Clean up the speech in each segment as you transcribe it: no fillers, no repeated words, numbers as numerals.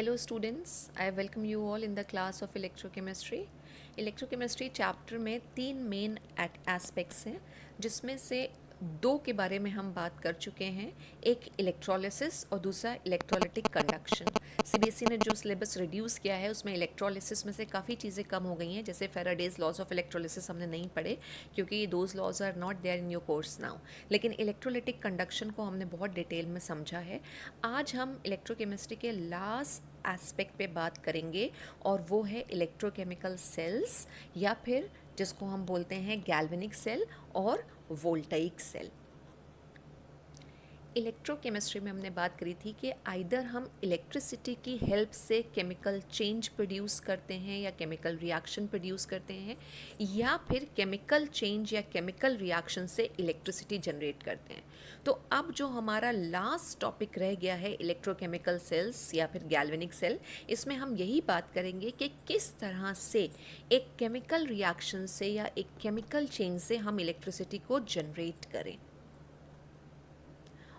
Hello students, I welcome you all in the class of electrochemistry. Electrochemistry chapter में तीन main aspects हैं जिसमें से दो के बारे में हम बात कर चुके हैं, एक इलेक्ट्रोलिसिस और दूसरा इलेक्ट्रोलिटिक कंडक्शन। सीबीएसई ने जो सिलेबस रिड्यूस किया है उसमें इलेक्ट्रोलिसिस में से काफ़ी चीज़ें कम हो गई हैं, जैसे फेराडेज लॉज ऑफ इलेक्ट्रोलिसिस हमने नहीं पढ़े क्योंकि those laws are not there in your course now, लेकिन इलेक्ट्रोलिटिक कंडक्शन को हमने बहुत डिटेल में समझा है। आज हम इलेक्ट्रोकेमिस्ट्री के लास्ट एस्पेक्ट पे बात करेंगे और वो है इलेक्ट्रोकेमिकल सेल्स या फिर जिसको हम बोलते हैं गैल्वेनिक सेल और वोल्टाइक सेल। इलेक्ट्रोकेमिस्ट्री में हमने बात करी थी कि आइदर हम इलेक्ट्रिसिटी की हेल्प से केमिकल चेंज प्रोड्यूस करते हैं या केमिकल रिएक्शन प्रोड्यूस करते हैं, या फिर केमिकल चेंज या केमिकल रिएक्शन से इलेक्ट्रिसिटी जनरेट करते हैं। तो अब जो हमारा लास्ट टॉपिक रह गया है इलेक्ट्रोकेमिकल सेल्स या फिर गैल्वेनिक सेल, इसमें हम यही बात करेंगे कि किस तरह से एक केमिकल रिएक्शन से या एक केमिकल चेंज से हम इलेक्ट्रिसिटी को जनरेट करें।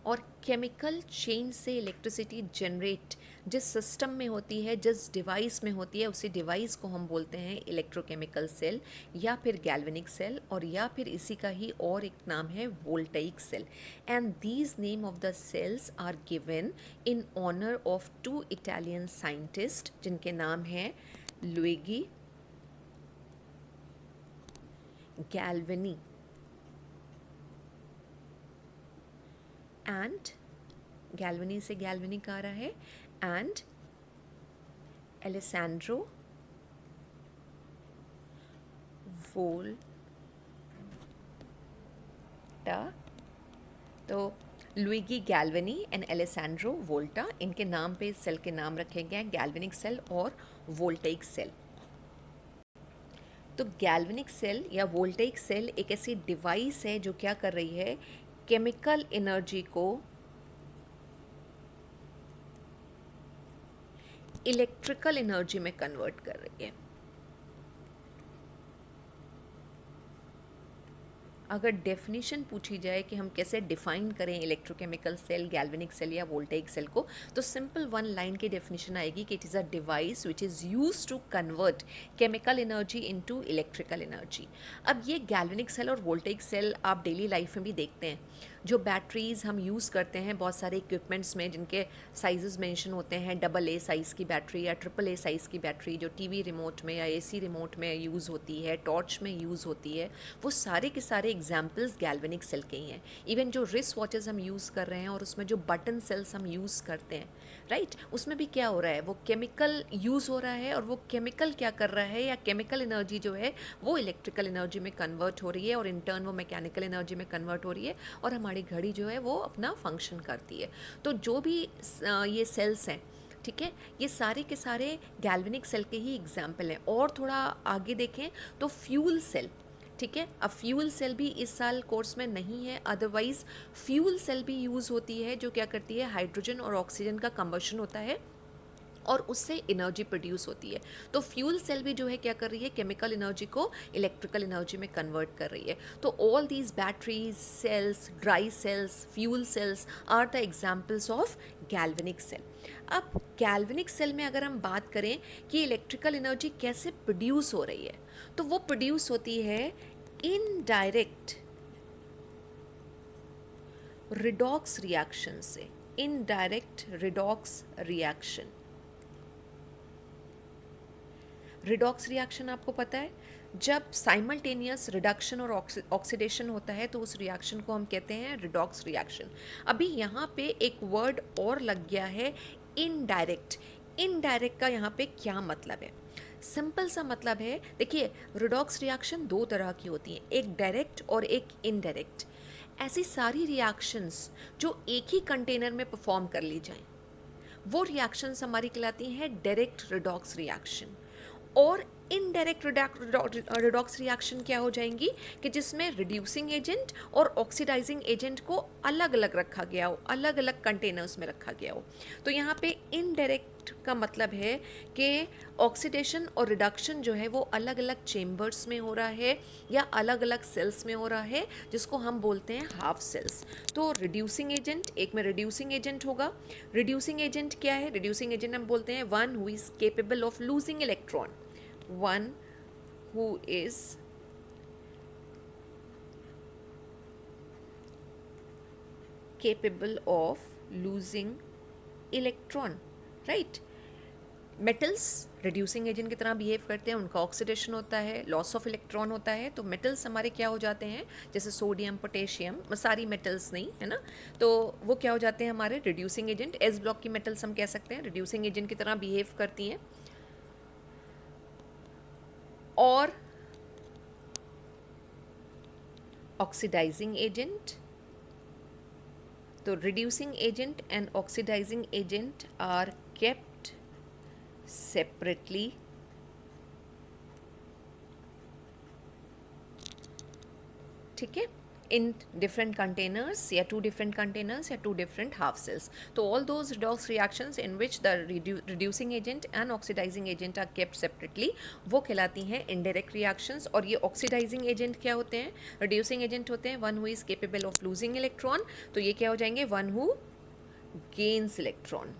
और केमिकल चेंज से इलेक्ट्रिसिटी जनरेट जिस सिस्टम में होती है, जिस डिवाइस में होती है, उसी डिवाइस को हम बोलते हैं इलेक्ट्रोकेमिकल सेल या फिर गैल्वेनिक सेल, और या फिर इसी का ही और एक नाम है voltaic cell. And these name of the cells are given in honour of two Italian scientist जिनके नाम हैं लुइगी गैल्वेनी एंड गैल्वेनी से गैल्वेनिक आ रहा है, एंड एलेसैंड्रो वोल्टा। तो Luigi Galvani and Alessandro Volta, इनके नाम पे इस सेल के नाम रखे गए हैं, गैल्वेनिक सेल और वोल्टाइक सेल। तो गैल्वेनिक सेल या वोल्टाइक सेल एक ऐसी डिवाइस है जो क्या कर रही है, केमिकल एनर्जी को इलेक्ट्रिकल एनर्जी में कन्वर्ट कर रही है। अगर डेफिनेशन पूछी जाए कि हम कैसे डिफाइन करें इलेक्ट्रोकेमिकल सेल, गैल्वेनिक सेल या वोल्टाइक सेल को, तो सिंपल वन लाइन की डेफिनेशन आएगी कि it is a device which is used to convert chemical energy into electrical energy. अब ये गैल्वेनिक सेल और वोल्टाइक सेल आप डेली लाइफ में भी देखते हैं। जो बैटरीज़ हम यूज़ करते हैं बहुत सारे इक्विपमेंट्स में जिनके साइजेस मेंशन होते हैं, AA साइज़ की बैटरी या AAA साइज़ की बैटरी जो टीवी रिमोट में या AC रिमोट में यूज़ होती है, टॉर्च में यूज़ होती है, वो सारे के सारे एग्जाम्पल्स गैल्वेनिक सेल के ही हैं। इवन जो रिस्ट वॉचेस हम यूज़ कर रहे हैं और उसमें जो बटन सेल्स हम यूज़ करते हैं, राइट, उसमें भी क्या हो रहा है, वो केमिकल यूज़ हो रहा है और वो केमिकल क्या कर रहा है, या केमिकल एनर्जी जो है वो इलेक्ट्रिकल एनर्जी में कन्वर्ट हो रही है और इन टर्न वो मैकेनिकल एनर्जी में कन्वर्ट हो रही है और हमारी घड़ी जो है वो अपना फंक्शन करती है। तो जो भी ये सेल्स हैं, ठीक है, ये सारे के सारे गैल्वेनिक सेल के ही एग्जाम्पल हैं। और थोड़ा आगे देखें तो फ्यूल सेल, ठीक है, अब फ्यूल सेल भी इस साल कोर्स में नहीं है, अदरवाइज फ्यूल सेल भी यूज़ होती है जो क्या करती है, हाइड्रोजन और ऑक्सीजन का कंबशन होता है और उससे एनर्जी प्रोड्यूस होती है। तो फ्यूल सेल भी जो है क्या कर रही है, केमिकल एनर्जी को इलेक्ट्रिकल एनर्जी में कन्वर्ट कर रही है। तो all these batteries, cells, dry cells, fuel cells are the examples of galvanic cell. अब गैल्वेनिक सेल में अगर हम बात करें कि इलेक्ट्रिकल एनर्जी कैसे प्रोड्यूस हो रही है, तो वो प्रोड्यूस होती है इनडायरेक्ट रिडॉक्स रिएक्शन से, indirect redox reaction. Redox reaction आपको पता है, जब साइमल्टेनियस रिडक्शन और ऑक्सीडेशन होता है तो उस रिएक्शन को हम कहते हैं रिडॉक्स रिएक्शन। अभी यहाँ पे एक वर्ड और लग गया है, इनडायरेक्ट। इनडायरेक्ट का यहाँ पे क्या मतलब है, सिंपल सा मतलब है, देखिए रिडॉक्स रिएक्शन दो तरह की होती हैं, एक डायरेक्ट और एक इनडायरेक्ट। ऐसी सारी रिएक्शंस जो एक ही कंटेनर में परफॉर्म कर ली जाएं, वो रिएक्शंस हमारी कहलाती हैं डायरेक्ट रिडॉक्स रिएक्शन। और इनडायरेक्ट रिडॉक्स रिएक्शन क्या हो जाएंगी कि जिसमें रिड्यूसिंग एजेंट और ऑक्सीडाइजिंग एजेंट को अलग अलग रखा गया हो, अलग अलग कंटेनर्स में रखा गया हो। तो यहाँ पे इनडायरेक्ट का मतलब है कि ऑक्सीडेशन और रिडक्शन जो है वो अलग अलग चेम्बर्स में हो रहा है या अलग अलग सेल्स में हो रहा है, जिसको हम बोलते हैं हाफ सेल्स। तो रिड्यूसिंग एजेंट, एक में रिड्यूसिंग एजेंट होगा। रिड्यूसिंग एजेंट क्या है? रिड्यूसिंग एजेंट हम बोलते हैं one who is capable of losing electron, one who is capable of losing electron, right? Metals reducing agent की तरह बिहेव करते हैं, उनका ऑक्सीडेशन होता है, लॉस ऑफ इलेक्ट्रॉन होता है। तो मेटल्स हमारे क्या हो जाते हैं, जैसे सोडियम, पोटेशियम, सारी मेटल्स नहीं है ना, तो वो क्या हो जाते हैं हमारे रिड्यूसिंग एजेंट। एस ब्लॉक की मेटल्स हम कह सकते हैं रिड्यूसिंग एजेंट की तरह बिहेव करती हैं। और ऑक्सीडाइजिंग एजेंट, तो reducing agent and oxidising agent are kept separately, ठीक है, in different containers या two different containers या two different half cells. तो all those redox reactions in which the reducing agent and oxidizing agent are kept separately वो कहलाती हैं indirect reactions। और ये oxidizing agent क्या होते हैं? reducing agent होते हैं one who is capable of losing electron, तो ये क्या हो जाएंगे? one who gains electron,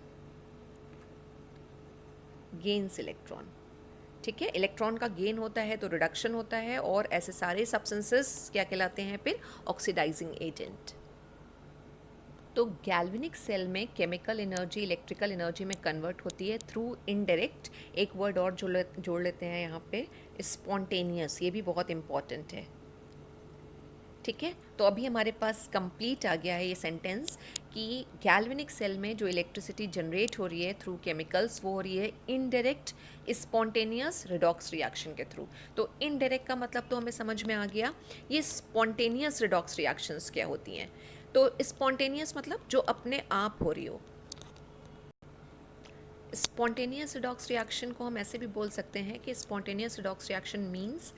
ठीक है। इलेक्ट्रॉन का गेन होता है तो रिडक्शन होता है, और ऐसे सारे सब्सटेंसेस क्या कहलाते हैं फिर? Oxidising agent. तो गैल्वेनिक सेल में केमिकल एनर्जी इलेक्ट्रिकल एनर्जी में कन्वर्ट होती है थ्रू इनडायरेक्ट, एक वर्ड और जोड़ लेते हैं यहाँ पे, स्पॉन्टेनियस, ये भी बहुत इंपॉर्टेंट है, ठीक है। तो अभी हमारे पास कंप्लीट आ गया है ये सेंटेंस कि गैल्वेनिक सेल में जो इलेक्ट्रिसिटी जनरेट हो रही है थ्रू केमिकल्स वो हो रही है इनडायरेक्ट स्पॉन्टेनियस रिडॉक्स रिएक्शन के थ्रू। तो इनडायरेक्ट का मतलब तो हमें समझ में आ गया। ये स्पॉन्टेनियस रिडॉक्स रिएक्शंस क्या होती हैं? तो स्पॉन्टेनियस मतलब जो अपने आप हो रही हो। स्पॉन्टेनियस रिडॉक्स रिएक्शन को हम ऐसे भी बोल सकते हैं कि spontaneous redox reaction means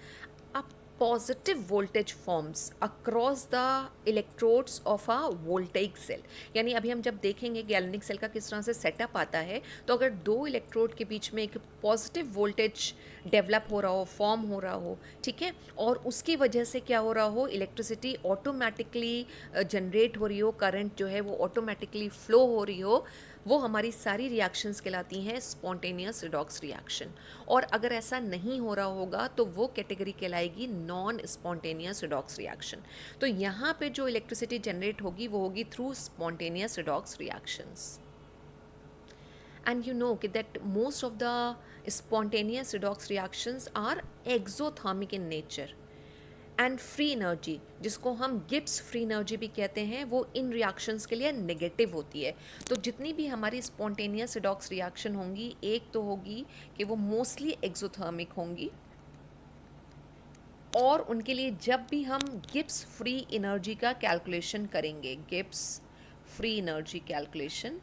a positive voltage forms across the electrodes of a voltaic cell। यानी अभी हम जब देखेंगे गैल्वेनिक सेल का किस तरह से सेटअप आता है, तो अगर दो इलेक्ट्रोड के बीच में एक पॉजिटिव वोल्टेज डेवलप हो रहा हो, फॉर्म हो रहा हो, ठीक है, और उसकी वजह से क्या हो रहा हो, इलेक्ट्रिसिटी ऑटोमेटिकली जनरेट हो रही हो, करंट जो है वो ऑटोमेटिकली फ्लो हो रही हो, वो हमारी सारी रिएक्शंस कहलाती हैं स्पॉन्टेनियस रिडॉक्स रिएक्शन। और अगर ऐसा नहीं हो रहा होगा तो वो कैटेगरी कहलाएगी नॉन स्पॉन्टेनियस रिडॉक्स रिएक्शन। तो यहाँ पे जो इलेक्ट्रिसिटी जनरेट होगी वो होगी through spontaneous redox reactions. And you know that most of the spontaneous redox reactions are exothermic in nature and free energy, जिसको हम गिब्स फ्री एनर्जी भी कहते हैं, वो इन रिएक्शंस के लिए नेगेटिव होती है। तो जितनी भी हमारी स्पॉन्टेनियस रिडॉक्स रिएक्शन होंगी, एक तो होगी कि वो मोस्टली एक्सोथर्मिक होंगी, और उनके लिए जब भी हम गिब्स फ्री एनर्जी का कैलकुलेशन करेंगे, Gibbs free energy calculation,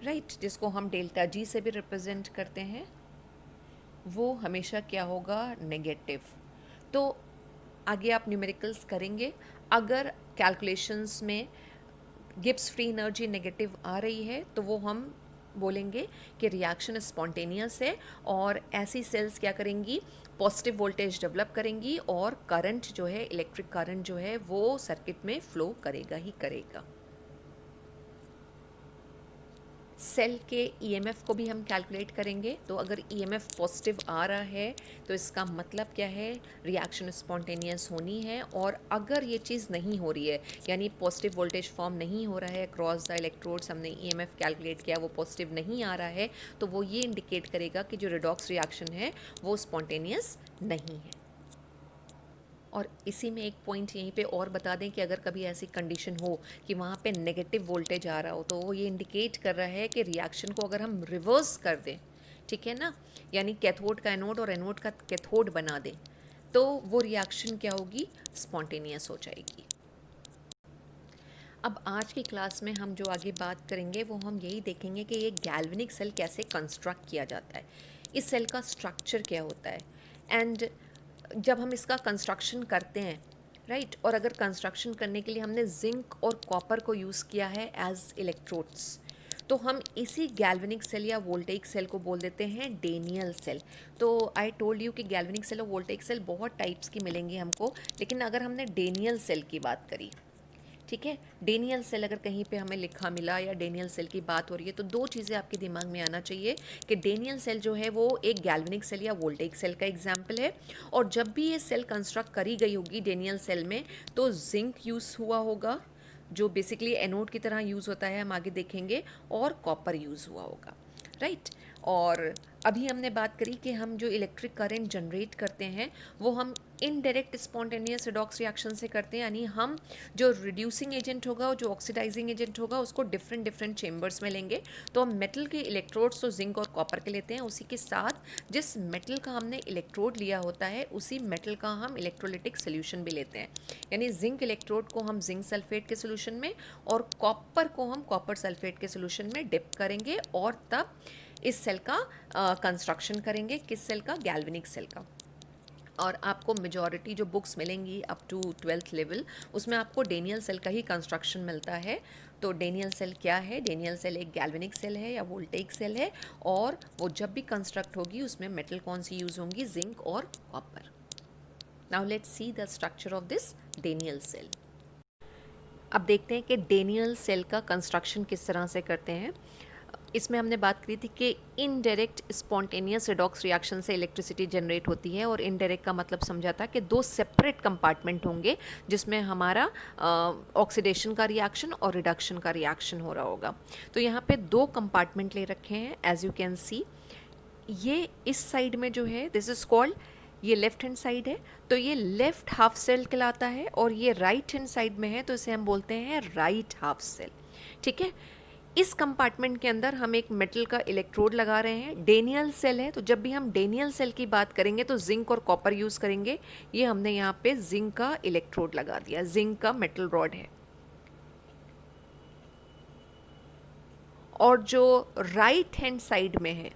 right, जिसको हम डेल्टा जी से भी रिप्रेजेंट करते हैं, वो हमेशा क्या होगा? नेगेटिव। तो आगे आप न्यूमेरिकल्स करेंगे, अगर कैलकुलेशंस में गिब्स फ्री एनर्जी नेगेटिव आ रही है तो वो हम बोलेंगे कि रिएक्शन स्पॉन्टेनियस है, और ऐसी सेल्स क्या करेंगी? पॉजिटिव वोल्टेज डेवलप करेंगी, और करंट जो है, इलेक्ट्रिक करंट जो है वो सर्किट में फ्लो करेगा ही करेगा। सेल के ईएमएफ को भी हम कैलकुलेट करेंगे। तो अगर ईएमएफ पॉजिटिव आ रहा है तो इसका मतलब क्या है? रिएक्शन स्पॉन्टेनियस होनी है। और अगर ये चीज़ नहीं हो रही है, यानी पॉजिटिव वोल्टेज फॉर्म नहीं हो रहा है क्रॉस द इलेक्ट्रोड्स, हमने ईएमएफ कैलकुलेट किया, वो पॉजिटिव नहीं आ रहा है, तो वो ये इंडिकेट करेगा कि जो रिडॉक्स रिएक्शन है वो स्पॉन्टेनियस नहीं है। और इसी में एक पॉइंट यहीं पे और बता दें कि अगर कभी ऐसी कंडीशन हो कि वहाँ पे नेगेटिव वोल्टेज आ रहा हो, तो वो ये इंडिकेट कर रहा है कि रिएक्शन को अगर हम रिवर्स कर दें, ठीक है ना, यानी कैथोड का एनोड और एनोड का कैथोड बना दें, तो वो रिएक्शन क्या होगी? स्पॉन्टेनियस हो जाएगी। अब आज की क्लास में हम जो आगे बात करेंगे वो हम यही देखेंगे कि ये गैल्वेनिक सेल कैसे कंस्ट्रक्ट किया जाता है, इस सेल का स्ट्रक्चर क्या होता है, एंड जब हम इसका कंस्ट्रक्शन करते हैं राइट, और अगर कंस्ट्रक्शन करने के लिए हमने जिंक और कॉपर को यूज़ किया है एज इलेक्ट्रोड्स, तो हम इसी गैल्वेनिक सेल या वोल्टेइक सेल को बोल देते हैं डेनियल सेल। तो आई टोल्ड यू कि गैल्वेनिक सेल और वोल्टेइक सेल बहुत टाइप्स की मिलेंगी हमको, लेकिन अगर हमने डेनियल सेल की बात करी, ठीक है, डेनियल सेल अगर कहीं पे हमें लिखा मिला या डेनियल सेल की बात हो रही है, तो दो चीज़ें आपके दिमाग में आना चाहिए कि डेनियल सेल जो है वो एक गैल्वेनिक सेल या वोल्टेइक सेल का एग्जाम्पल है, और जब भी ये सेल कंस्ट्रक्ट करी गई होगी डेनियल सेल में, तो जिंक यूज़ हुआ होगा जो बेसिकली एनोड की तरह यूज़ होता है, हम आगे देखेंगे, और कॉपर यूज़ हुआ होगा राइट। और अभी हमने बात करी कि हम जो इलेक्ट्रिक करंट जनरेट करते हैं वो हम इनडायरेक्ट स्पॉन्टेनियस रिडॉक्स रिएक्शन से करते हैं, यानी हम जो रिड्यूसिंग एजेंट होगा और जो ऑक्सीडाइजिंग एजेंट होगा उसको डिफरेंट डिफरेंट चेम्बर्स में लेंगे। तो हम मेटल के इलेक्ट्रोड्स तो जिंक और कॉपर के लेते हैं, उसी के साथ जिस मेटल का हमने इलेक्ट्रोड लिया होता है उसी मेटल का हम इलेक्ट्रोलिटिक सोल्यूशन भी लेते हैं, यानी जिंक इलेक्ट्रोड को हम जिंक सल्फेट के सोल्यूशन में और कॉपर को हम कॉपर सल्फेट के सोल्यूशन में डिप करेंगे, और तब इस सेल का कंस्ट्रक्शन करेंगे। किस सेल का? गैल्वेनिक सेल का। और आपको मेजॉरिटी जो बुक्स मिलेंगी अप टू 12th लेवल, उसमें आपको डेनियल सेल का ही कंस्ट्रक्शन मिलता है। तो डेनियल सेल क्या है? डेनियल सेल एक गैल्वेनिक सेल है या वोल्टेइक सेल है, और वो जब भी कंस्ट्रक्ट होगी उसमें मेटल कौन सी यूज़ होंगी? जिंक और copper. Now let's see the structure of this Daniell cell. अब देखते हैं कि डेनियल सेल का कंस्ट्रक्शन किस तरह से करते हैं। इसमें हमने बात करी थी कि इनडायरेक्ट स्पॉन्टेनियस रिडॉक्स रिएक्शन से इलेक्ट्रिसिटी जनरेट होती है, और इनडायरेक्ट का मतलब समझा था कि दो सेपरेट कंपार्टमेंट होंगे जिसमें हमारा ऑक्सीडेशन का रिएक्शन और रिडक्शन का रिएक्शन हो रहा होगा। तो यहाँ पे दो कंपार्टमेंट ले रखे हैं एज यू कैन सी। ये इस साइड में जो है दिस इज कॉल्ड, ये लेफ्ट हैंड साइड है तो ये लेफ्ट हाफ सेल कहलाता है, और ये राइट हैंड साइड में है तो इसे हम बोलते हैं राइट हाफ सेल। ठीक है, इस कंपार्टमेंट के अंदर हम एक मेटल का इलेक्ट्रोड लगा रहे हैं। डेनियल सेल है तो जब भी हम डेनियल सेल की बात करेंगे तो जिंक और कॉपर यूज़ करेंगे। ये हमने यहाँ पे जिंक का इलेक्ट्रोड लगा दिया, जिंक का मेटल रॉड है। और जो राइट हैंड साइड में है,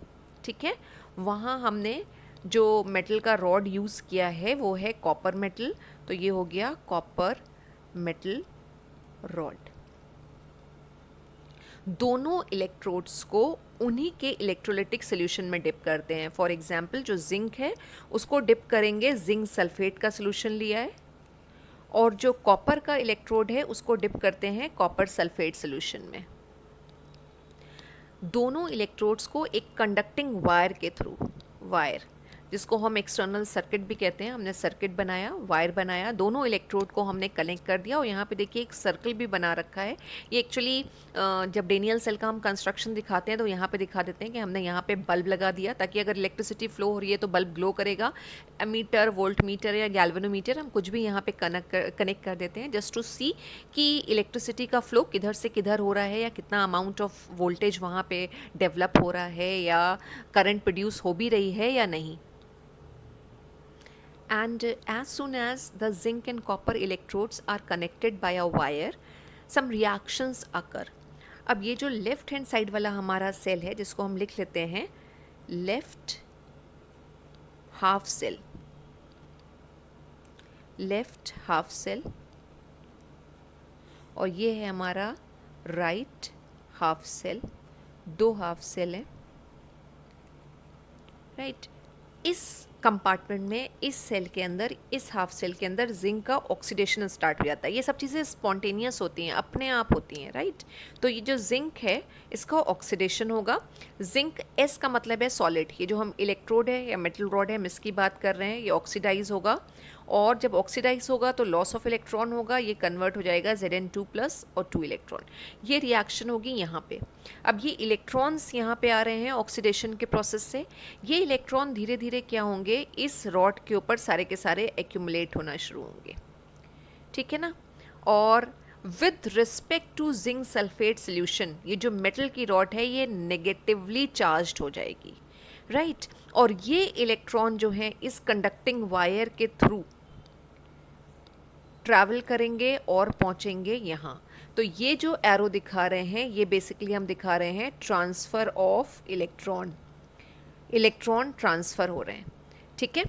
ठीक है, वहाँ हमने जो मेटल का रॉड यूज़ किया है वो है कॉपर मेटल, तो ये हो गया कॉपर मेटल रॉड। दोनों इलेक्ट्रोड्स को उन्हीं के इलेक्ट्रोलिटिक सोल्यूशन में डिप करते हैं। फॉर एग्जांपल जो जिंक है उसको डिप करेंगे, जिंक सल्फेट का सोल्यूशन लिया है, और जो कॉपर का इलेक्ट्रोड है उसको डिप करते हैं कॉपर सल्फेट सोल्यूशन में। दोनों इलेक्ट्रोड्स को एक कंडक्टिंग वायर के थ्रू, वायर जिसको हम एक्सटर्नल सर्किट भी कहते हैं, हमने सर्किट बनाया, वायर बनाया, दोनों इलेक्ट्रोड को हमने कनेक्ट कर दिया, और यहाँ पे देखिए एक सर्कल भी बना रखा है। ये एक्चुअली जब डेनियल सेल का हम कंस्ट्रक्शन दिखाते हैं तो यहाँ पे दिखा देते हैं कि हमने यहाँ पे बल्ब लगा दिया ताकि अगर इलेक्ट्रिसिटी फ्लो हो रही है तो बल्ब ग्लो करेगा। एमीटर, वोल्ट मीटर या गैल्वेनोमीटर हम कुछ भी यहाँ पे कनेक्ट कर देते हैं जस्ट टू सी कि इलेक्ट्रिसिटी का फ्लो किधर से किधर हो रहा है, या कितना अमाउंट ऑफ वोल्टेज वहाँ पे डेवलप हो रहा है, या करंट प्रोड्यूस हो भी रही है या नहीं। And as soon as the zinc and copper electrodes are connected by a wire, some reactions occur. अब ये जो लेफ्ट हैंड साइड वाला हमारा सेल है जिसको हम लिख लेते हैं left half cell, left half cell, और ये है हमारा राइट हाफ सेल। दो हाफ सेल है राइट। इस कंपार्टमेंट में, इस सेल के अंदर, इस हाफ सेल के अंदर जिंक का ऑक्सीडेशन स्टार्ट हो जाता है। ये सब चीज़ें स्पॉन्टेनियस होती हैं, अपने आप होती हैं राइट। तो ये जो जिंक है इसका ऑक्सीडेशन होगा। जिंक एस का मतलब है सॉलिड, ये जो हम इलेक्ट्रोड है या मेटल रॉड है हम इसकी बात कर रहे हैं, ये ऑक्सीडाइज होगा, और जब ऑक्सीडाइज होगा तो लॉस ऑफ इलेक्ट्रॉन होगा, ये कन्वर्ट हो जाएगा Zn2+ और 2 इलेक्ट्रॉन। ये रिएक्शन होगी यहाँ पे। अब ये इलेक्ट्रॉन्स यहाँ पे आ रहे हैं ऑक्सीडेशन के प्रोसेस से। ये इलेक्ट्रॉन धीरे धीरे क्या होंगे, इस रॉड के ऊपर सारे के सारे एक्यूमुलेट होना शुरू होंगे, ठीक है ना। और with respect to zinc sulphate solution, ये जो मेटल की रॉड है ये नेगेटिवली चार्ज्ड हो जाएगी राइट। और ये इलेक्ट्रॉन जो हैं इस कंडक्टिंग वायर के थ्रू ट्रैवल करेंगे और पहुंचेंगे यहाँ। तो ये जो एरो दिखा रहे हैं ये बेसिकली हम दिखा रहे हैं transfer of electron, electron transfer हो रहे हैं, ठीक है।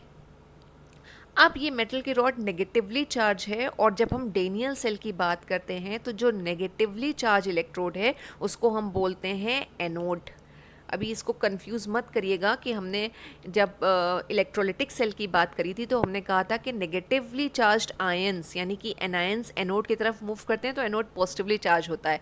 अब ये मेटल की रॉड नेगेटिवली चार्ज है और जब हम डेनियल सेल की बात करते हैं तो जो नेगेटिवली चार्ज इलेक्ट्रोड है उसको हम बोलते हैं एनोड। अभी इसको कंफ्यूज मत करिएगा कि हमने जब इलेक्ट्रोलिटिक सेल की बात करी थी तो हमने कहा था कि नेगेटिवली चार्ज्ड आयंस यानी कि एनायंस एनोड की तरफ मूव करते हैं तो एनोड पॉजिटिवली चार्ज होता है।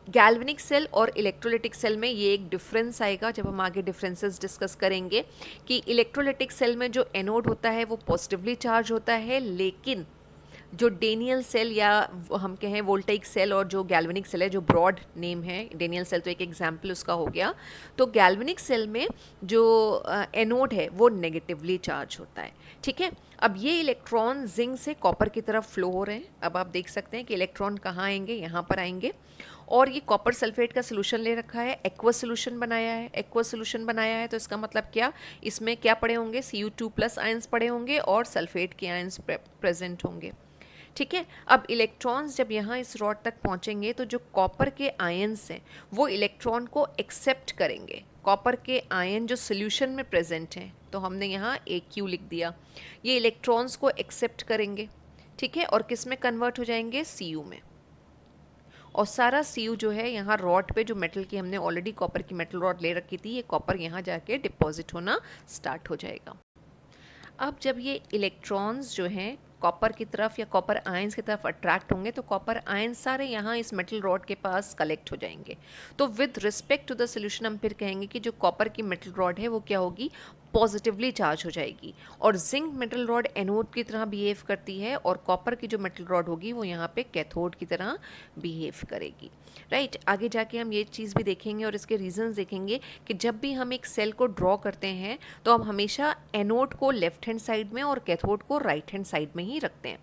गैल्वेनिक सेल और इलेक्ट्रोलिटिक सेल में ये एक डिफरेंस आएगा जब हम आगे डिफरेंसेस डिस्कस करेंगे कि इलेक्ट्रोलिटिक सेल में जो एनोड होता है वो पॉजिटिवली चार्ज होता है, लेकिन जो डेनियल सेल या हम कहें वोल्टेइक सेल और जो गैल्वेनिक सेल है, जो ब्रॉड नेम है, डेनियल सेल तो एक एग्जाम्पल उसका हो गया, तो गैल्वेनिक सेल में जो एनोड है वो नेगेटिवली चार्ज होता है, ठीक है। अब ये इलेक्ट्रॉन जिंक से कॉपर की तरफ फ्लो हो रहे हैं। अब आप देख सकते हैं कि इलेक्ट्रॉन कहाँ आएंगे, यहाँ पर आएंगे, और ये कॉपर सल्फेट का सोल्यूशन ले रखा है, एक्वस सोल्यूशन बनाया है। एक्वस सोल्यूशन बनाया है तो इसका मतलब क्या, इसमें क्या पड़े होंगे, Cu2+ आयंस पड़े होंगे और सल्फेट के आयंस प्रेजेंट होंगे, ठीक है। अब इलेक्ट्रॉन्स जब यहाँ इस रॉड तक पहुँचेंगे तो जो कॉपर के आयंस हैं वो इलेक्ट्रॉन को एक्सेप्ट करेंगे। कॉपर के आयन जो सोल्यूशन में प्रेजेंट हैं, तो हमने यहाँ AQ लिख दिया, ये इलेक्ट्रॉन्स को एक्सेप्ट करेंगे, ठीक है, और किस में कन्वर्ट हो जाएंगे, Cu में। और सारा Cu जो है यहाँ रॉड पे, जो मेटल की हमने ऑलरेडी कॉपर की मेटल रॉड ले रखी थी, ये कॉपर यहाँ जाके डिपॉजिट होना स्टार्ट हो जाएगा। अब जब ये इलेक्ट्रॉन्स जो हैं कॉपर की तरफ या कॉपर आयंस की तरफ अट्रैक्ट होंगे तो कॉपर आयंस सारे यहाँ इस मेटल रॉड के पास कलेक्ट हो जाएंगे। तो with respect to the solution हम फिर कहेंगे कि जो कॉपर की मेटल रॉड है वो क्या होगी, पॉजिटिवली चार्ज हो जाएगी। और जिंक मेटल रॉड एनोड की तरह बिहेव करती है और कॉपर की जो मेटल रॉड होगी वो यहाँ पे कैथोड की तरह बिहेव करेगी, राइट। आगे जाके हम ये चीज़ भी देखेंगे और इसके रीजंस देखेंगे कि जब भी हम एक सेल को ड्रॉ करते हैं तो हम हमेशा एनोड को लेफ्ट हैंड साइड में और कैथोड को राइट हैंड साइड में ही रखते हैं।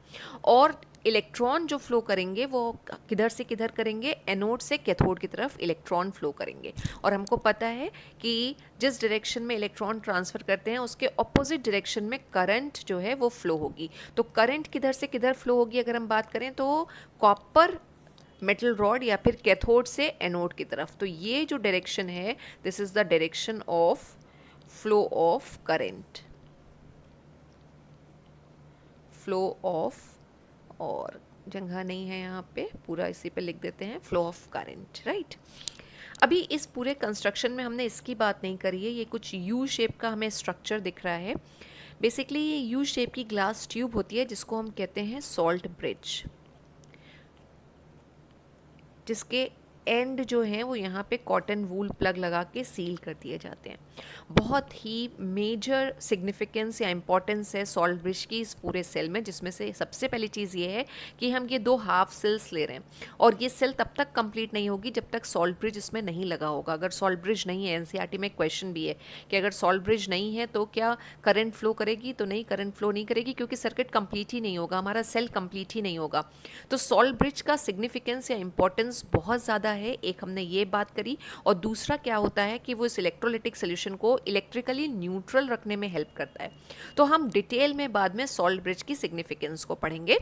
और इलेक्ट्रॉन जो फ्लो करेंगे वो किधर से किधर करेंगे, एनोड से कैथोड की तरफ इलेक्ट्रॉन फ्लो करेंगे। और हमको पता है कि जिस डायरेक्शन में इलेक्ट्रॉन ट्रांसफ़र करते हैं उसके ऑपोजिट डायरेक्शन में करंट जो है वो फ्लो होगी। तो करंट किधर से किधर फ्लो होगी अगर हम बात करें तो कॉपर मेटल रॉड या फिर कैथोड से एनोड की तरफ। तो ये जो डायरेक्शन है, this is the direction of flow of current, flow of, और जगह नहीं है यहाँ पे, पूरा इसी पे लिख देते हैं, फ्लो ऑफ करंट, राइट। अभी इस पूरे कंस्ट्रक्शन में हमने इसकी बात नहीं करी है, ये कुछ यू शेप का हमें स्ट्रक्चर दिख रहा है। बेसिकली ये यू शेप की ग्लास ट्यूब होती है जिसको हम कहते हैं सॉल्ट ब्रिज, जिसके एंड जो हैं वो यहाँ पे कॉटन वूल प्लग लगा के सील कर दिए जाते हैं। बहुत ही मेजर सिग्निफिकेंस या इम्पॉर्टेंस है सॉल्ट ब्रिज की इस पूरे सेल में, जिसमें से सबसे पहली चीज़ ये है कि हम ये 2 हाफ सेल्स ले रहे हैं और ये सेल तब तक कंप्लीट नहीं होगी जब तक सॉल्ट ब्रिज इसमें नहीं लगा होगा। अगर सॉल्ट ब्रिज नहीं है, एनसीईआरटी में क्वेश्चन भी है कि अगर सॉल्ट ब्रिज नहीं है तो क्या करंट फ्लो करेगी, तो नहीं, करंट फ्लो नहीं करेगी क्योंकि सर्किट कंप्लीट ही नहीं होगा, हमारा सेल कंप्लीट ही नहीं होगा। तो सॉल्ट ब्रिज का सिग्निफिकेंस या इंपॉर्टेंस बहुत ज़्यादा है, एक हमने ये बात करी। और दूसरा क्या होता है कि वो इस इलेक्ट्रोलिटिक सोल्यूशन को इलेक्ट्रिकली न्यूट्रल रखने में हेल्प करता है। तो हम डिटेल में बाद में सॉल्ट ब्रिज की सिग्निफिकेंस को पढ़ेंगे।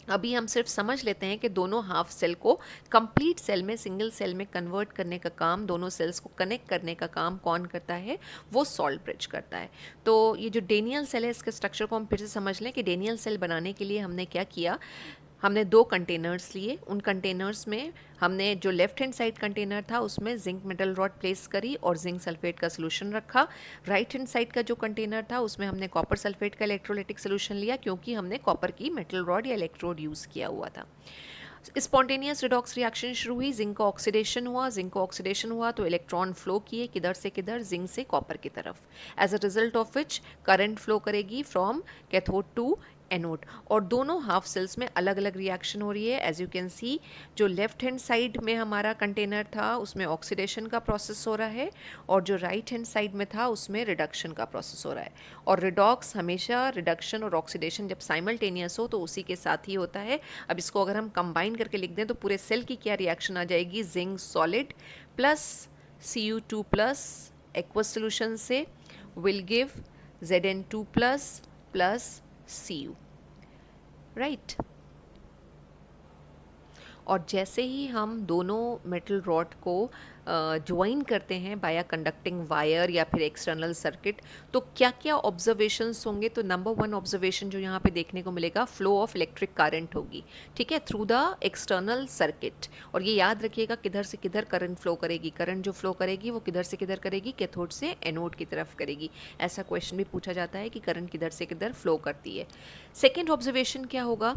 अभी हम सिर्फ समझ लेते हैं कि दोनों हाफ सेल को कंप्लीट सेल में, सिंगल सेल में कन्वर्ट करने का काम, दोनों सेल्स को कनेक्ट करने का काम कौन करता है, वो सॉल्ट ब्रिज करता है। तो ये जो डेनियल सेल है इसके स्ट्रक्चर को हम फिर से समझ लें कि डेनियल सेल बनाने के लिए हमने क्या किया, हमने 2 कंटेनर्स लिए। उन कंटेनर्स में हमने जो लेफ्ट हैंड साइड कंटेनर था उसमें जिंक मेटल रॉड प्लेस करी और जिंक सल्फेट का सोल्यूशन रखा। राइट हैंड साइड का जो कंटेनर था उसमें हमने कॉपर सल्फेट का इलेक्ट्रोलाइटिक सोल्यूशन लिया क्योंकि हमने कॉपर की मेटल रॉड या इलेक्ट्रोड यूज़ किया हुआ था। स्पॉन्टेनियस रिडॉक्स रिएक्शन शुरू हुई, जिंक का ऑक्सीडेशन हुआ, जिंक का ऑक्सीडेशन हुआ तो इलेक्ट्रॉन फ्लो किए किधर से किधर, जिंक से कॉपर की तरफ। As a result of which current flow करेगी फ्रॉम कैथोड टू एनोड। और दोनों हाफ सेल्स में अलग अलग रिएक्शन हो रही है। एज यू कैन सी, जो लेफ्ट हैंड साइड में हमारा कंटेनर था उसमें ऑक्सीडेशन का प्रोसेस हो रहा है और जो राइट हैंड साइड में था उसमें रिडक्शन का प्रोसेस हो रहा है। और रिडॉक्स हमेशा, रिडक्शन और ऑक्सीडेशन जब साइमल्टेनियस हो तो उसी के साथ ही होता है। अब इसको अगर हम कंबाइन करके लिख दें तो पूरे सेल की क्या रिएक्शन आ जाएगी, zinc solid plus Cu2+ aqueous solution से will give Zn2+ plus Cu, right. और जैसे ही हम दोनों मेटल रॉड को ज्वाइन करते हैं बाया कंडक्टिंग वायर या फिर एक्सटर्नल सर्किट, तो क्या क्या ऑब्जर्वेशंस होंगे? तो नंबर वन ऑब्जर्वेशन जो यहाँ पे देखने को मिलेगा, फ्लो ऑफ इलेक्ट्रिक करंट होगी, ठीक है, थ्रू द एक्सटर्नल सर्किट। और ये याद रखिएगा किधर से किधर करंट फ्लो करेगी, करंट जो फ्लो करेगी वो किधर से किधर करेगी, कैथोड से एनोड की तरफ करेगी। ऐसा क्वेश्चन भी पूछा जाता है कि करंट किधर से किधर फ्लो करती है। सेकेंड ऑब्जर्वेशन क्या होगा,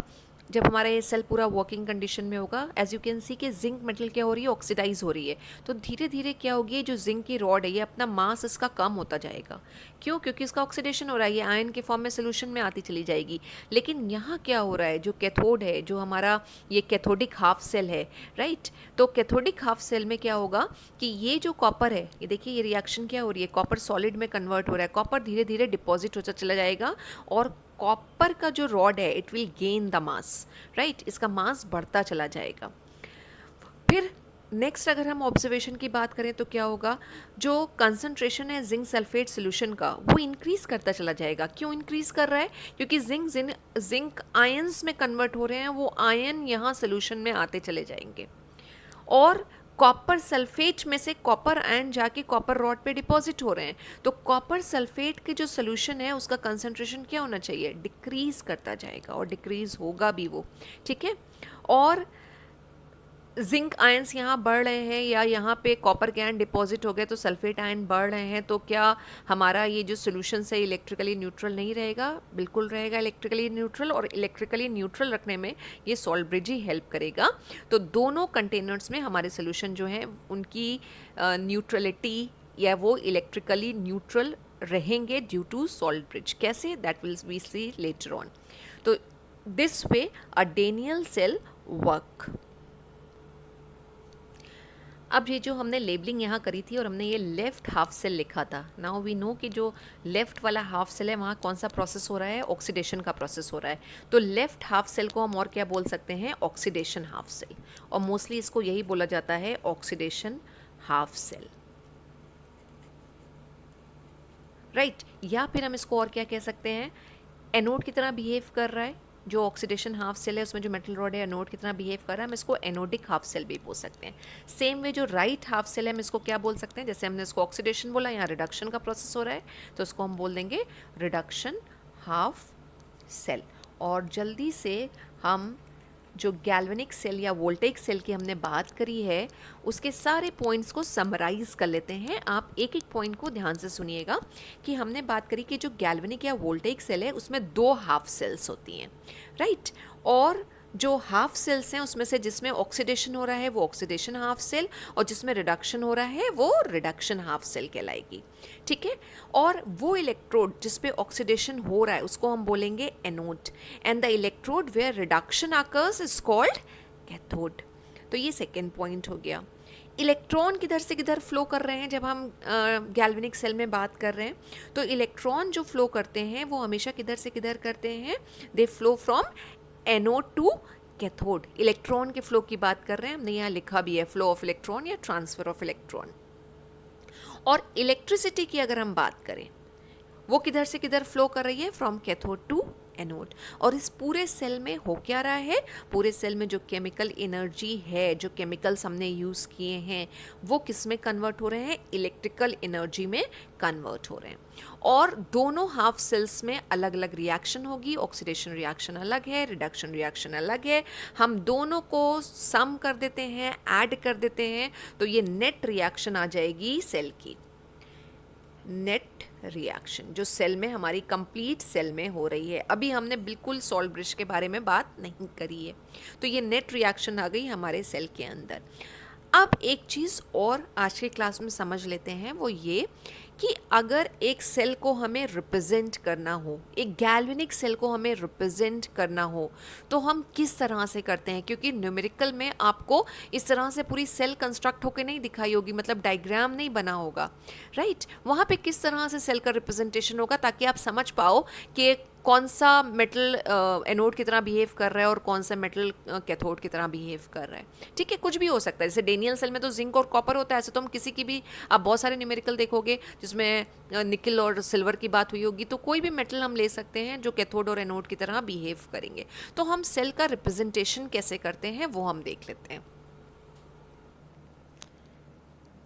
जब हमारा ये सेल पूरा वर्किंग कंडीशन में होगा, एज यू कैन सी कि जिंक मेटल क्या हो रही है, ऑक्सीडाइज हो रही है। तो धीरे धीरे क्या होगी, जो जिंक की रॉड है ये अपना मास इसका कम होता जाएगा। क्यों? क्योंकि इसका ऑक्सीडेशन हो रहा है, ये आयन के फॉर्म में सोल्यूशन में आती चली जाएगी। लेकिन यहाँ क्या हो रहा है, जो कैथोड है, जो हमारा ये कैथोडिक हाफ सेल है, राइट, तो कैथोडिक हाफ सेल में क्या होगा कि ये जो कॉपर है, ये देखिए ये रिएक्शन क्या हो रही है, कॉपर सॉलिड में कन्वर्ट हो रहा है, कॉपर धीरे धीरे डिपॉजिट होता चला जाएगा और कॉपर का जो रॉड है it will gain the mass, right, इसका मास बढ़ता चला जाएगा। फिर नेक्स्ट अगर हम ऑब्जर्वेशन की बात करें तो क्या होगा, जो कंसंट्रेशन है जिंक सल्फेट सोल्यूशन का वो इंक्रीज करता चला जाएगा। क्यों इंक्रीज कर रहा है? क्योंकि जिंक आयंस में कन्वर्ट हो रहे हैं, वो आयन यहाँ सोल्यूशन में आते चले जाएंगे और कॉपर सल्फेट में से कॉपर आयन जाके कॉपर रॉड पे डिपॉजिट हो रहे हैं। तो कॉपर सल्फेट के जो सोल्यूशन है उसका कंसंट्रेशन क्या होना चाहिए, डिक्रीज करता जाएगा और डिक्रीज होगा भी वो, ठीक है। और जिंक आयंस यहाँ बढ़ रहे हैं या यहाँ पे कॉपर के आयन डिपॉजिट हो गए तो सल्फेट आयन बढ़ रहे हैं, तो क्या हमारा ये जो सोल्यूशन है इलेक्ट्रिकली न्यूट्रल नहीं रहेगा? बिल्कुल रहेगा इलेक्ट्रिकली न्यूट्रल, और इलेक्ट्रिकली न्यूट्रल रखने में ये सॉल्ट ब्रिज ही हेल्प करेगा। तो दोनों कंटेनर्स में हमारे सोल्यूशन जो हैं उनकी न्यूट्रलिटी या वो इलेक्ट्रिकली न्यूट्रल रहेंगे ड्यू टू सॉल्ट ब्रिज। कैसे? That will we see later on. तो this way a Daniell cell work. अब ये जो हमने लेबलिंग यहाँ करी थी और हमने ये लेफ्ट हाफ सेल लिखा था, नाउ वी नो कि जो लेफ्ट वाला हाफ सेल है वहाँ कौन सा प्रोसेस हो रहा है, ऑक्सीडेशन का प्रोसेस हो रहा है। तो लेफ्ट हाफ सेल को हम और क्या बोल सकते हैं, ऑक्सीडेशन हाफ सेल, और मोस्टली इसको यही बोला जाता है ऑक्सीडेशन हाफ सेल, राइट। या फिर हम इसको और क्या कह सकते हैं, एनोड की तरह बिहेव कर रहा है, जो ऑक्सीडेशन हाफ सेल है उसमें जो मेटल रॉड है एनोड की तरह बिहेव कर रहा है, हम इसको एनोडिक हाफ सेल भी बोल सकते हैं। सेम वे जो राइट हाफ सेल है हम इसको क्या बोल सकते हैं, जैसे हमने इसको ऑक्सीडेशन बोला, यहाँ रिडक्शन का प्रोसेस हो रहा है तो इसको हम बोल देंगे रिडक्शन हाफ सेल। और जल्दी से हम जो गैल्वेनिक सेल या वोल्टेइक सेल की हमने बात करी है उसके सारे पॉइंट्स को समराइज कर लेते हैं। आप एक एक पॉइंट को ध्यान से सुनिएगा कि हमने बात करी कि जो गैल्वेनिक या वोल्टेइक सेल है उसमें 2 हाफ सेल्स होती हैं, राइट। और जो हाफ सेल्स हैं उसमें से जिसमें ऑक्सीडेशन हो रहा है वो ऑक्सीडेशन हाफ सेल, और जिसमें रिडक्शन हो रहा है वो रिडक्शन हाफ सेल कहलाएगी, ठीक है। और वो इलेक्ट्रोड जिस पे ऑक्सीडेशन हो रहा है उसको हम बोलेंगे anode, and the electrode where reduction occurs is called cathode. तो ये सेकेंड पॉइंट हो गया। इलेक्ट्रॉन किधर से किधर फ्लो कर रहे हैं, जब हम गैल्वेनिक सेल में बात कर रहे हैं तो इलेक्ट्रॉन जो फ्लो करते हैं वो हमेशा किधर से किधर करते हैं, they flow from anode to cathode. Electron के फ्लो की बात कर रहे हैं, हमने यहाँ लिखा भी है फ्लो ऑफ इलेक्ट्रॉन या ट्रांसफर ऑफ इलेक्ट्रॉन। और इलेक्ट्रिसिटी की अगर हम बात करें वो किधर से किधर फ्लो कर रही है, फ्रॉम कैथोड टू एनोड। और इस पूरे सेल में हो क्या रहा है, पूरे सेल में जो केमिकल एनर्जी है, जो केमिकल्स हमने यूज़ किए हैं वो किस में कन्वर्ट हो रहे हैं, इलेक्ट्रिकल एनर्जी में कन्वर्ट हो रहे हैं। और दोनों हाफ सेल्स में अलग अलग रिएक्शन होगी, ऑक्सीडेशन रिएक्शन अलग है, रिडक्शन रिएक्शन अलग है। हम दोनों को सम कर देते हैं, ऐड कर देते हैं, तो ये नेट रिएक्शन आ जाएगी सेल की, नेट रिएक्शन जो सेल में हमारी कंप्लीट सेल में हो रही है। अभी हमने बिल्कुल सॉल्ट ब्रिज के बारे में बात नहीं करी है, तो ये नेट रिएक्शन आ गई हमारे सेल के अंदर। अब एक चीज़ और आज के क्लास में समझ लेते हैं, वो ये कि अगर एक सेल को हमें रिप्रेजेंट करना हो, एक गैल्वेनिक सेल को हमें रिप्रेजेंट करना हो, तो हम किस तरह से करते हैं, क्योंकि न्यूमेरिकल में आपको इस तरह से पूरी सेल कंस्ट्रक्ट होकर नहीं दिखाई होगी, मतलब डायग्राम नहीं बना होगा, राइट। वहाँ पे किस तरह से सेल का रिप्रेजेंटेशन होगा ताकि आप समझ पाओ कि कौन सा मेटल एनोड की तरह बिहेव कर रहा है और कौन सा मेटल कैथोड की तरह बिहेव कर रहा है, ठीक है। कुछ भी हो सकता है, जैसे डेनियल सेल में तो जिंक और कॉपर होता है, ऐसे तो हम किसी की भी, आप बहुत सारे न्यूमेरिकल देखोगे जिसमें निकल और सिल्वर की बात हुई होगी, तो कोई भी मेटल हम ले सकते हैं जो कैथोड और एनोड की तरह बिहेव करेंगे। तो हम सेल का रिप्रेजेंटेशन कैसे करते हैं वो हम देख लेते हैं।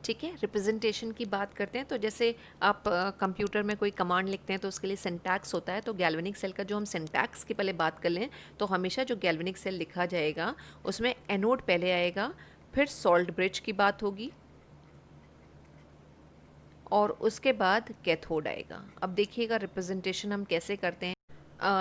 ठीक है, रिप्रेजेंटेशन की बात करते हैं। तो जैसे आप कंप्यूटर में कोई कमांड लिखते हैं तो उसके लिए सिंटैक्स होता है। तो गैल्वेनिक सेल का जो हम सिंटैक्स की पहले बात कर लें, तो हमेशा जो गैल्वेनिक सेल लिखा जाएगा उसमें एनोड पहले आएगा, फिर सॉल्ट ब्रिज की बात होगी और उसके बाद कैथोड आएगा। अब देखिएगा रिप्रेजेंटेशन हम कैसे करते हैं।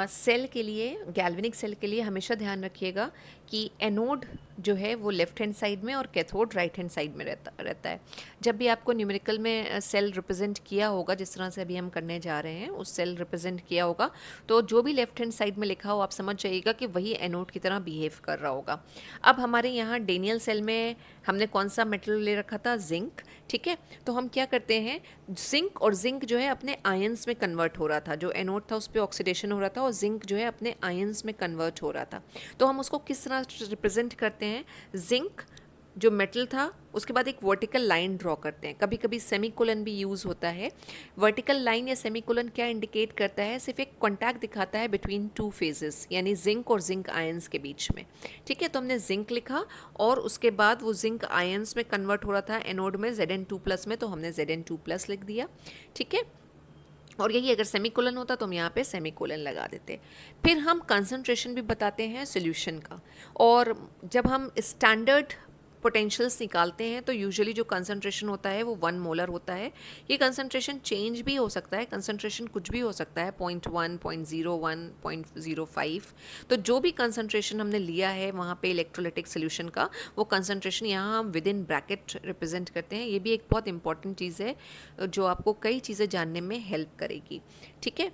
सेल के लिए, गैल्वेनिक सेल के लिए हमेशा ध्यान रखिएगा कि एनोड जो है वो लेफ्ट हैंड साइड में और कैथोड राइट हैंड साइड में रहता है। जब भी आपको न्यूमेरिकल में सेल रिप्रेजेंट किया होगा, जिस तरह से अभी हम करने जा रहे हैं, उस सेल रिप्रेजेंट किया होगा, तो जो भी लेफ्ट हैंड साइड में लिखा हो आप समझ जाइएगा कि वही एनोड की तरह बिहेव कर रहा होगा। अब हमारे यहाँ डेनियल सेल में हमने कौन सा मेटल ले रखा था? जिंक। ठीक है, तो हम क्या करते हैं, जिंक और जिंक जो है अपने आयंस में कन्वर्ट हो रहा था। जो एनोड था उस पर ऑक्सीडेशन हो रहा था और जिंक जो है अपने आयंस में कन्वर्ट हो रहा था। तो हम उसको किस तरह रिप्रेजेंट करते हैं? जिंक जो मेटल था उसके बाद एक वर्टिकल लाइन ड्रॉ करते हैं। कभी कभी सेमीकोलन भी यूज़ होता है। वर्टिकल लाइन या सेमीकोलन क्या इंडिकेट करता है? सिर्फ एक कॉन्टैक्ट दिखाता है बिटवीन टू फेजेस, यानी जिंक और जिंक आयंस के बीच में। ठीक है, तो हमने जिंक लिखा और उसके बाद वो जिंक आयंस में कन्वर्ट हो रहा था एनोड में Zn2+ में, तो हमने Zn2+ लिख दिया। ठीक है, और यही अगर सेमीकोलन होता तो हम यहाँ पे सेमीकोलन लगा देते। फिर हम कंसंट्रेशन भी बताते हैं सॉल्यूशन का, और जब हम स्टैंडर्ड पोटेंशियल्स निकालते हैं तो यूजुअली जो कंसंट्रेशन होता है वो 1 मोलर होता है। ये कंसंट्रेशन चेंज भी हो सकता है, कंसंट्रेशन कुछ भी हो सकता है, 0.1, 0.01, 0.05। तो जो भी कंसंट्रेशन हमने लिया है वहाँ पे इलेक्ट्रोलाइटिक सोल्यूशन का, वो कंसंट्रेशन यहाँ हम विद इन ब्रैकेट रिप्रेजेंट करते हैं। ये भी एक बहुत इंपॉर्टेंट चीज़ है जो आपको कई चीज़ें जानने में हेल्प करेगी। ठीक है,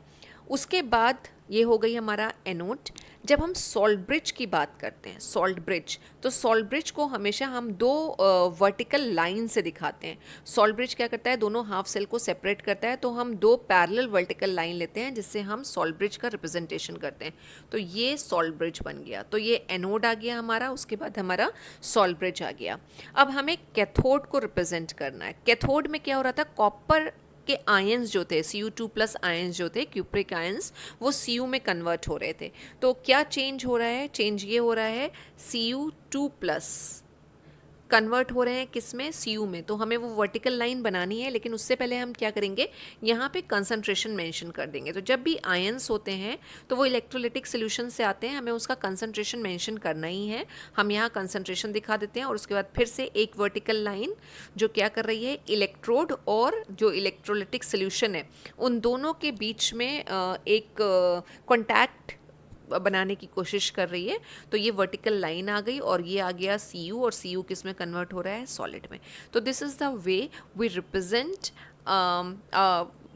उसके बाद ये हो गई हमारा एनोड। जब हम सॉल्ट ब्रिज की बात करते हैं, सॉल्ट ब्रिज, तो सॉल्ट ब्रिज को हमेशा हम दो वर्टिकल लाइन से दिखाते हैं। सॉल्ट ब्रिज क्या करता है? दोनों हाफ सेल को सेपरेट करता है, तो हम दो पैरेलल वर्टिकल लाइन लेते हैं जिससे हम सॉल्ट ब्रिज का रिप्रेजेंटेशन करते हैं। तो ये सॉल्ट ब्रिज बन गया। तो ये एनोड आ गया हमारा, उसके बाद हमारा सॉल्ट ब्रिज आ गया। अब हमें कैथोड को रिप्रेजेंट करना है। कैथोड में क्या हो रहा था? कॉपर के आयंस जो थे, Cu2+ आयंस जो थे, क्यूप्रिक आयंस, वो Cu में कन्वर्ट हो रहे थे। तो क्या चेंज हो रहा है? चेंज ये हो रहा है, Cu2+ कन्वर्ट हो रहे हैं किस में? Cu में। तो हमें वो वर्टिकल लाइन बनानी है, लेकिन उससे पहले हम क्या करेंगे, यहाँ पे कंसंट्रेशन मेंशन कर देंगे। तो जब भी आयंस होते हैं तो वो इलेक्ट्रोलाइटिक सोल्यूशन से आते हैं, हमें उसका कंसंट्रेशन मेंशन करना ही है। हम यहाँ कंसंट्रेशन दिखा देते हैं और उसके बाद फिर से एक वर्टिकल लाइन जो क्या कर रही है, इलेक्ट्रोड और जो इलेक्ट्रोलाइटिक सोल्यूशन है उन दोनों के बीच में एक कॉन्टैक्ट बनाने की कोशिश कर रही है। तो ये वर्टिकल लाइन आ गई और ये आ गया Cu, और Cu किस में कन्वर्ट हो रहा है? सॉलिड में। तो this is the way we represent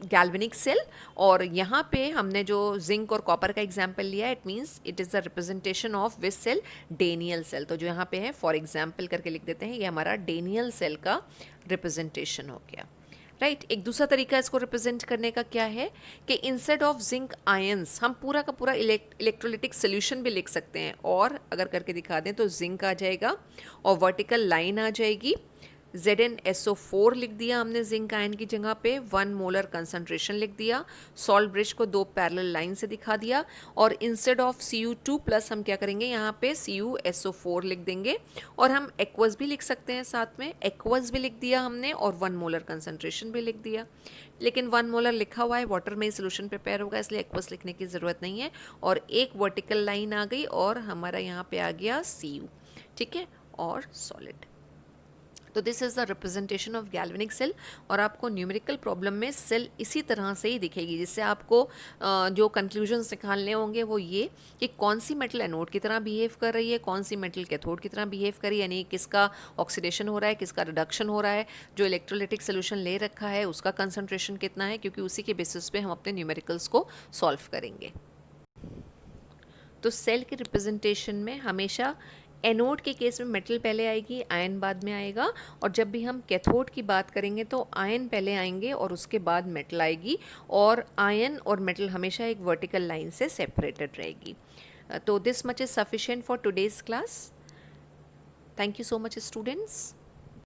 galvanic cell. और यहाँ पे हमने जो जिंक और कॉपर का एग्जाम्पल लिया, it means it is the representation of which cell? Daniell cell. तो जो यहाँ पे है फॉर एग्जाम्पल करके लिख देते हैं, ये हमारा डेनियल सेल का रिप्रेजेंटेशन हो गया। राइट। एक दूसरा तरीका इसको रिप्रेजेंट करने का क्या है कि इंस्टेड ऑफ जिंक आयंस हम पूरा का पूरा इलेक्ट्रोलाइटिक सोल्यूशन भी लिख सकते हैं, और अगर करके दिखा दें तो जिंक आ जाएगा और वर्टिकल लाइन आ जाएगी, ZnSO4 लिख दिया हमने जिंक आयन की जगह पे, 1 मोलर कंसंट्रेशन लिख दिया, सॉल्ट ब्रिज को दो पैरेलल लाइन से दिखा दिया, और इंस्टेड ऑफ Cu2+ हम क्या करेंगे, यहाँ पे CuSO4 लिख देंगे, और हम एक्वस भी लिख सकते हैं साथ में, एक्वस भी लिख दिया हमने, और 1 मोलर कंसंट्रेशन भी लिख दिया। लेकिन 1 मोलर लिखा हुआ है, वाटर में सोल्यूशन प्रिपेयर होगा, इसलिए एक्वस लिखने की ज़रूरत नहीं है। और एक वर्टिकल लाइन आ गई और हमारा यहाँ पे आ गया Cu, ठीक है, और सॉलिड। तो this is the representation of galvanic cell. और आपको न्यूमेरिकल प्रॉब्लम में सेल इसी तरह से ही दिखेगी, जिससे आपको जो कंक्लूजन्स निकालने होंगे वो ये कि कौन सी मेटल एनोड की तरह बिहेव कर रही है, कौन सी मेटल कैथोड की तरह बिहेव कर रही है, यानी किसका ऑक्सीडेशन हो रहा है, किसका रिडक्शन हो रहा है, जो इलेक्ट्रोलाइटिक सोल्यूशन ले रखा है उसका कंसंट्रेशन कितना है, क्योंकि उसी के बेसिस पे हम अपने न्यूमेरिकल्स को सॉल्व करेंगे। तो सेल के रिप्रेजेंटेशन में हमेशा एनोड के केस में मेटल पहले आएगी, आयन बाद में आएगा, और जब भी हम कैथोड की बात करेंगे तो आयन पहले आएंगे और उसके बाद मेटल आएगी, और आयन और मेटल हमेशा एक वर्टिकल लाइन से सेपरेटेड रहेगी। तो this much is sufficient for today's class. Thank you so much students.